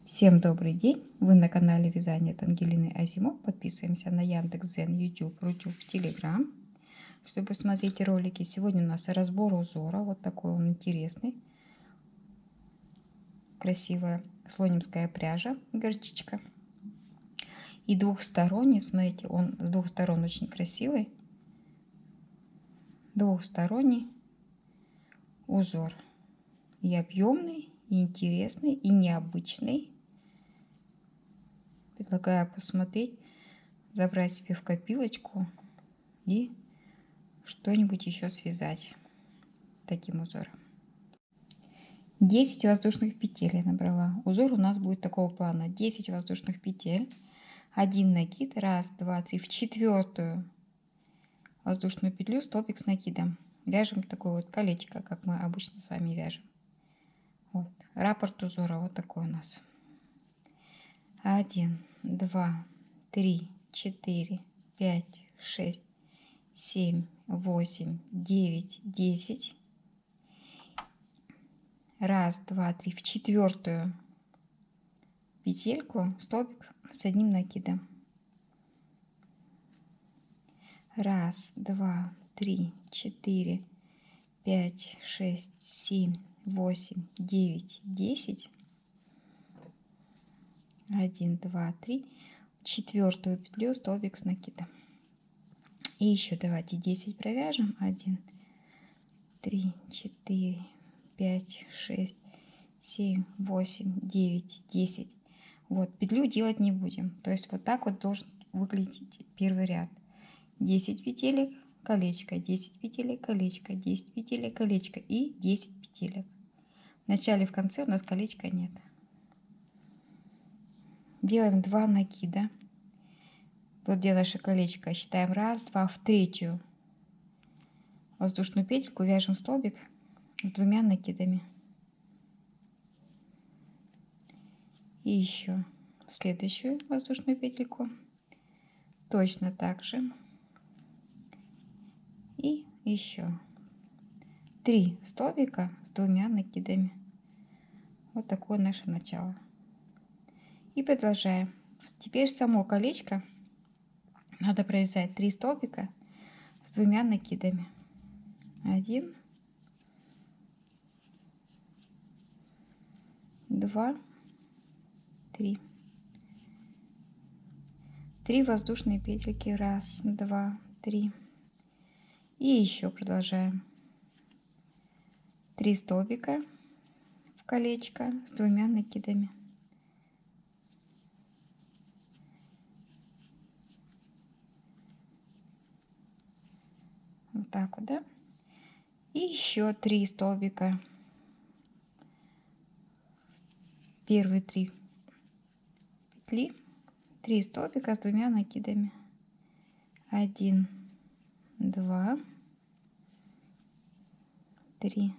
Всем добрый день! Вы на канале Вязание от Ангелины Азимов. Подписываемся на Яндекс.Дзен, YouTube, Рутюб, Телеграм, чтобы смотреть ролики. Сегодня у нас разбор узора. Вот такой он интересный. Красивая слонимская пряжа, горчичка. И двухсторонний, смотрите, он с двух сторон очень красивый. Двухсторонний узор. И объемный, и интересный, и необычный. Предлагаю посмотреть, забрать себе в копилочку и что-нибудь еще связать таким узором. 10 воздушных петель я набрала. Узор у нас будет такого плана: 10 воздушных петель, 1 накид, раз, два, три, в четвертую воздушную петлю столбик с накидом. Вяжем такое вот колечко, как мы обычно с вами вяжем. Вот. Раппорт узора вот такой у нас: 1, 2, 3, 4, 5, 6, 7, 8, 9, 10. Раз, два, три, в четвертую петельку столбик с одним накидом. Раз, два, три, 4, 5, 6, 7, 8, 9, 10. 1, 2, 3, четвертую петлю столбик с накидом. И еще давайте 10 провяжем. 1, 3, 4, 5, 6, 7, 8, 9, 10. Вот, петлю делать не будем. То есть вот так вот должен выглядеть первый ряд. 10 петелек, колечко, 10 петелек, колечко, 10 петелек, колечко и 10 петелек. В начале, в конце у нас колечка нет. Делаем 2 накида. Вот где наше колечко. Считаем 1, 2, в третью воздушную петельку вяжем столбик с 2 накидами. И еще в следующую воздушную петельку точно так же. И еще 3 столбика с 2 накидами. Вот такое наше начало. И продолжаем. Теперь само колечко надо провязать 3 столбика с 2 накидами. 1, 2, 3. 3 воздушные петельки. 1, 2, 3. И еще продолжаем. 3 столбика в колечко с 2 накидами. Вот так вот, да? И еще 3 столбика. Первые 3 петли. 3 столбика с 2 накидами. 1, 2, 3.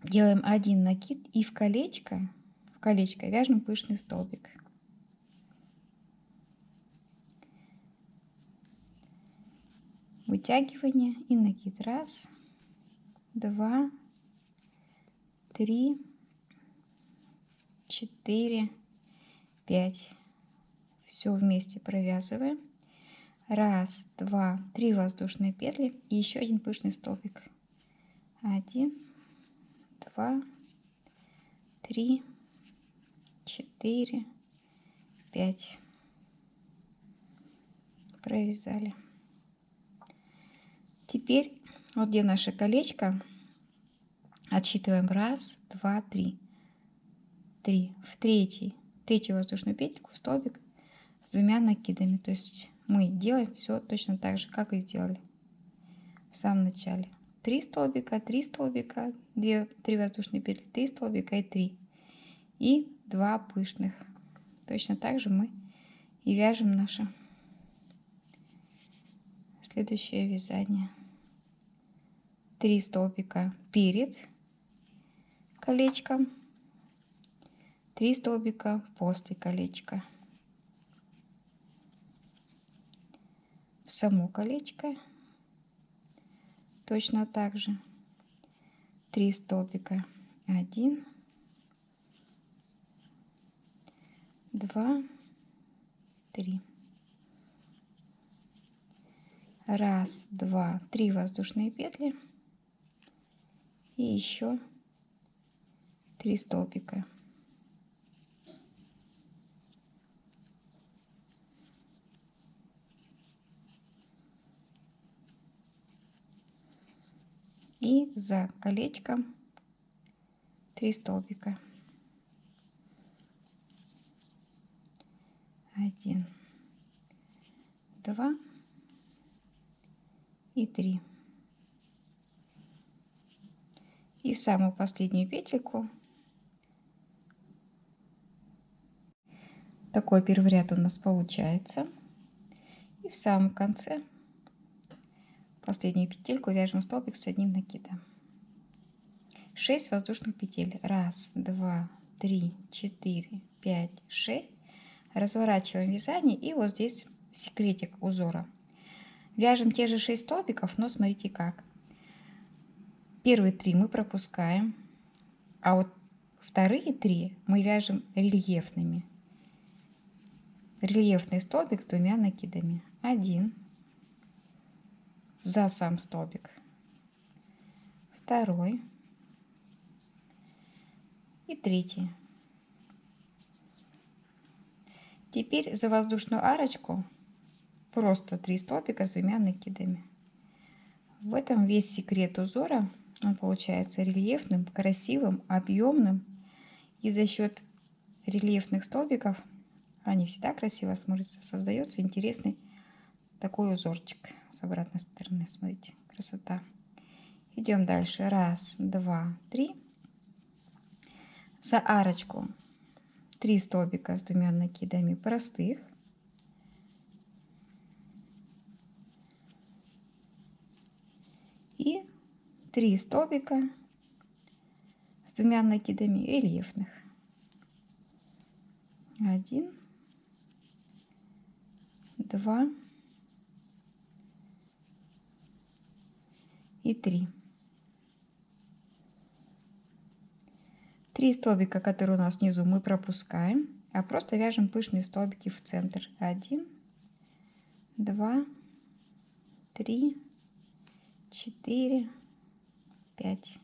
Делаем 1 накид и в колечко вяжем пышный столбик. Вытягивание и накид. 1, 2, 3, 4, 5. Все вместе провязываем. 1, 2, 3 воздушные петли и еще 1 пышный столбик. 1, 2, 3, 4, 5. Провязали. Теперь вот где наше колечко, отсчитываем 1, 2, 3. 3 в третью воздушную петельку столбик с 2 накидами. То есть мы делаем все точно так же, как и сделали в самом начале. 3 столбика, 3 столбика, 3 воздушные петли, 3 столбика и 3. И 2 пышных. Точно так же мы и вяжем наше следующее вязание. 3 столбика перед колечком, 3 столбика после колечка. само колечко. Точно так же 3 столбика. 1, 2, 3. Раз, два, 3 воздушные петли. И еще 3 столбика. И за колечком 3 столбика. 1, 2 и 3. И в самую последнюю петельку такой первый ряд у нас получается. И в самом конце последнюю петельку вяжем столбик с одним накидом. 6 воздушных петель. 1, 2, 3, 4, 5, 6. Разворачиваем вязание, и вот здесь секретик узора. Вяжем те же 6 столбиков, но смотрите как. Первые 3 мы пропускаем, а вот вторые 3 мы вяжем рельефными. Рельефный столбик с 2 накидами. 1 за сам столбик, 2 и 3. Теперь за воздушную арочку просто 3 столбика с 2 накидами. В этом весь секрет узора. Он получается рельефным, красивым, объемным. И за счет рельефных столбиков, они всегда красиво смотрятся, создается интересный такой узорчик с обратной стороны. Смотрите, красота. Идем дальше. 1, 2, 3. За арочку 3 столбика с 2 накидами простых. И 3 столбика с 2 накидами рельефных. 1, 2 и 3. 3 столбика, которые у нас внизу, мы пропускаем, а просто вяжем пышные столбики в центр. 1, 2, 3, 4, 5.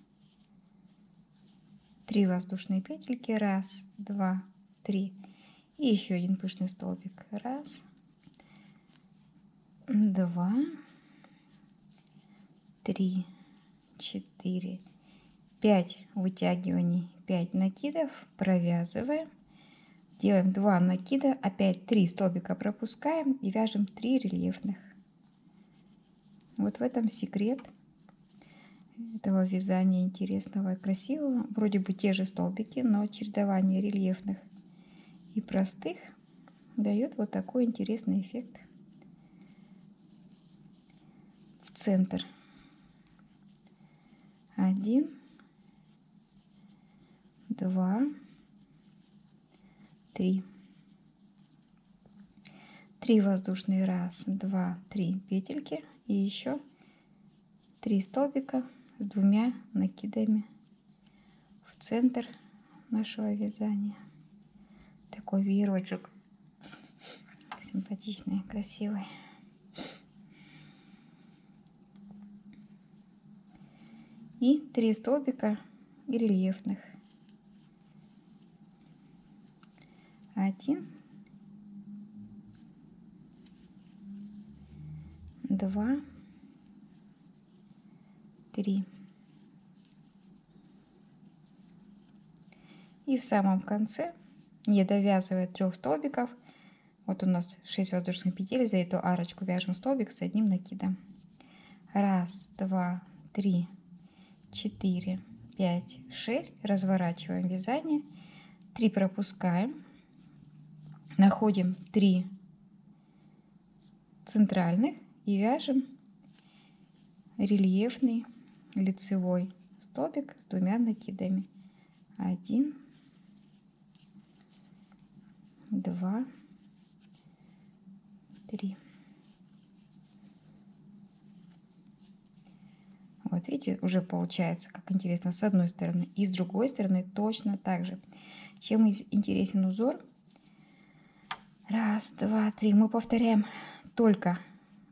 3 воздушные петельки. 1, 2, 3. И еще один пышный столбик. 1, 2, 3, 4, 5 вытягиваний, 5 накидов, провязываем, делаем 2 накида, опять 3 столбика пропускаем и вяжем 3 рельефных. Вот в этом секрет этого вязания интересного и красивого. Вроде бы те же столбики, но чередование рельефных и простых дает вот такой интересный эффект в центр. 1, 2, 3. 3 воздушные. 1, 2, 3 петельки. И еще 3 столбика с 2 накидами в центр нашего вязания. Такой веерочек симпатичный, красивый. И 3 столбика рельефных. 1, 2, 3. И в самом конце, не довязывая 3 столбиков, вот у нас 6 воздушных петель, за эту арочку вяжем столбик с одним накидом. 1, 2, 3, 4, 5, 6. Разворачиваем вязание. 3 пропускаем. Находим 3 центральных и вяжем рельефный лицевой столбик с 2 накидами. 1, 2, 3. Вот видите, уже получается, как интересно, с одной стороны. И с другой стороны точно так же. Чем интересен узор? Раз, два, три. Мы повторяем только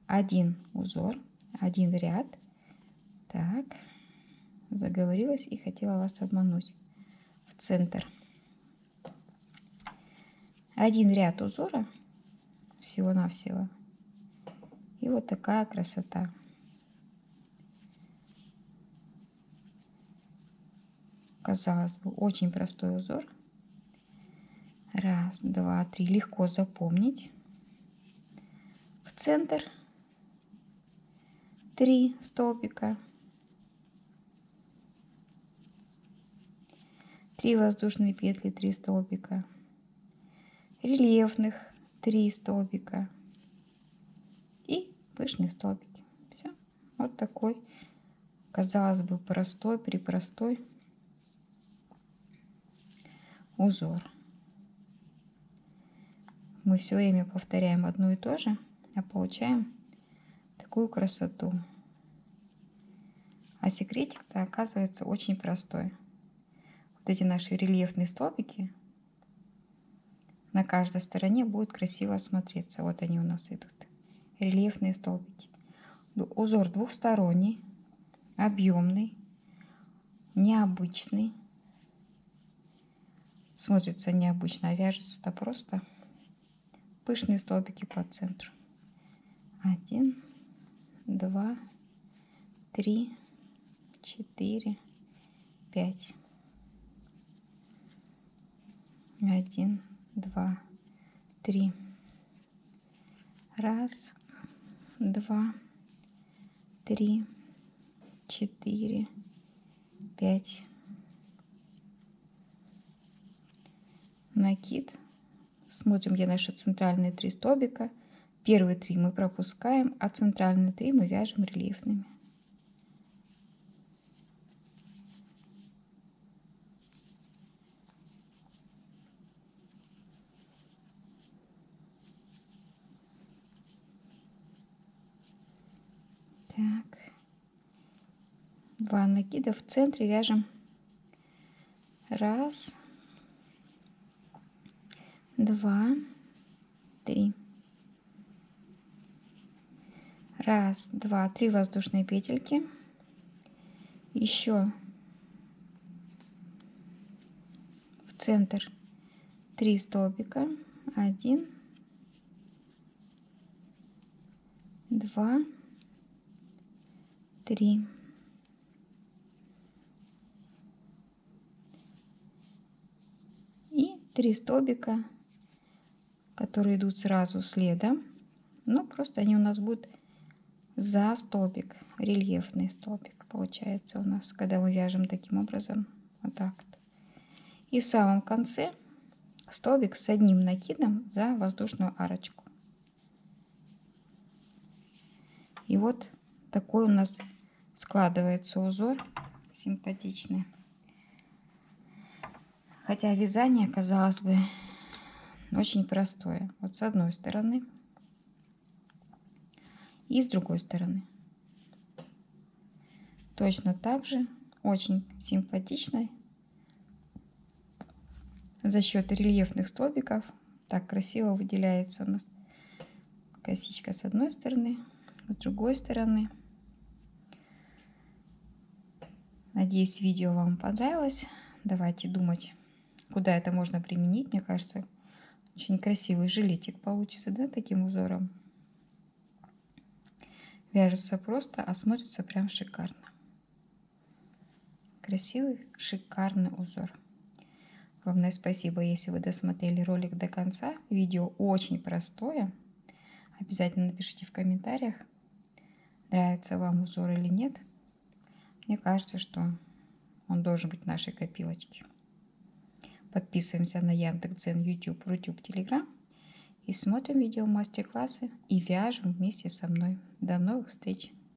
один узор, один ряд. Так, заговорилась и хотела вас обмануть. В центр. Один ряд узора всего-навсего. И вот такая красота. Казалось бы, очень простой узор. Раз, два, три. Легко запомнить. В центр 3 столбика. 3 воздушные петли, 3 столбика. Рельефных 3 столбика. И пышные столбики. Все. Вот такой, казалось бы, простой, препростой узор. Мы все время повторяем одно и то же, а получаем такую красоту. А секретик-то оказывается очень простой. Вот эти наши рельефные столбики на каждой стороне будут красиво смотреться. Вот они у нас идут. Рельефные столбики. Узор двухсторонний, объемный, необычный. Смотрится необычно, а вяжется-то просто. Пышные столбики по центру. 1, 2, 3, 4, 5. 1, 2, 3. Раз, два, 3, 4, 5. Накид. Смотрим, где наши центральные 3 столбика. Первые 3 мы пропускаем, а центральные 3 мы вяжем рельефными. Так. 2 накида в центре вяжем. Раз, 2, 3. Раз, два, 3 воздушные петельки. Еще в центр 3 столбика. 1, 2, 3. И 3 столбика, которые идут сразу следом. Но просто они у нас будут за столбик. Рельефный столбик получается у нас, когда мы вяжем таким образом. Вот так вот. И в самом конце столбик с одним накидом за воздушную арочку. И вот такой у нас складывается узор симпатичный. Хотя вязание, казалось бы, очень простое. Вот с одной стороны и с другой стороны. Точно так же очень симпатично. За счет рельефных столбиков так красиво выделяется у нас косичка с одной стороны, с другой стороны. Надеюсь, видео вам понравилось. Давайте думать, куда это можно применить. Мне кажется, очень красивый жилетик получится, да, таким узором. Вяжется просто, а смотрится прям шикарно. Красивый, шикарный узор. Огромное спасибо, если вы досмотрели ролик до конца. Видео очень простое. Обязательно напишите в комментариях, нравится вам узор или нет. Мне кажется, что он должен быть в нашей копилочке. Подписываемся на Яндекс.Дзен, YouTube, Рутюб, Телеграм. И смотрим видео мастер-классы и вяжем вместе со мной. До новых встреч!